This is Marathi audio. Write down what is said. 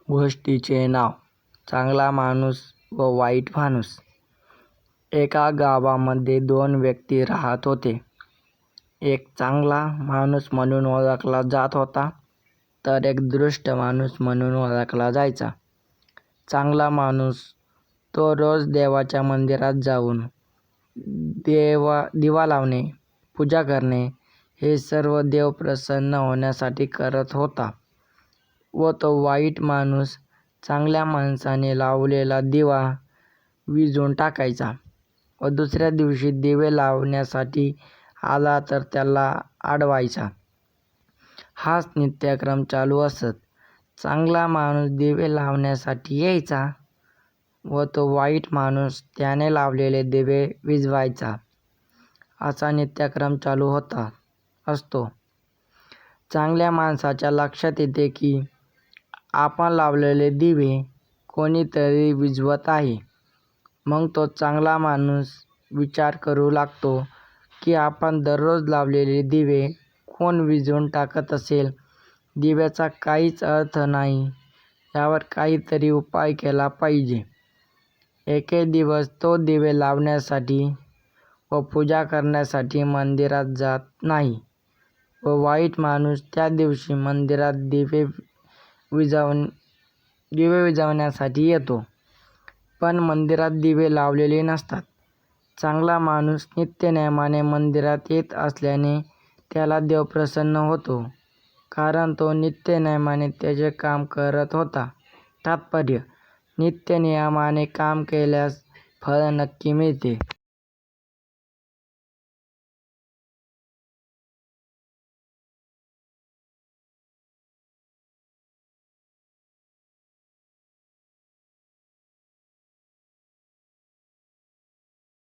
गोष्टीचे नाव चांगला माणूस व वाईट माणूस. एका गावामध्ये दोन व्यक्ती राहत होते. एक चांगला माणूस म्हणून ओळखला जात होता, तर एक दुष्ट माणूस म्हणून ओळखला जायचा. चांगला माणूस तो रोज देवाच्या मंदिरात जाऊन दिवा लावणे, पूजा करणे हे सर्व देव प्रसन्न होण्यासाठी करत होता. व तो वाईट माणूस चांगल्या माणसाने लावलेला दिवा विझून टाकायचा व दुसऱ्या दिवशी दिवे लावण्यासाठी आला तर त्याला अडवायचा. हाच नित्यक्रम चालू असत. चांगला माणूस दिवे लावण्यासाठी यायचा व तो वाईट माणूस त्याने लावलेले दिवे विझवायचा. असा नित्यक्रम चालू असतो. चांगल्या माणसाच्या लक्षात येते की आपण लावलेले दिवे कोणीतरी विझवत आहे. मग तो चांगला माणूस विचार करू लागतो की आपण दररोज लावलेले दिवे कोण विझवून टाकत असेल. दिव्याचा काहीच अर्थ नाही. यावर काहीतरी उपाय केला पाहिजे. एके दिवस तो दिवे लावण्यासाठी व पूजा करण्यासाठी मंदिरात जात नाही व वाईट माणूस त्या दिवशी मंदिरात दिवे विझवण्यासाठी येतो. पण मंदिरात दिवे लावलेले नसतात. चांगला माणूस नित्यनेमाने मंदिरात येत असल्याने त्याला देव प्रसन्न होतो, कारण तो नित्यनेमाने त्याचे काम करत होता. तात्पर्य: नित्यनियमाने काम केल्यास फळ नक्की मिळते.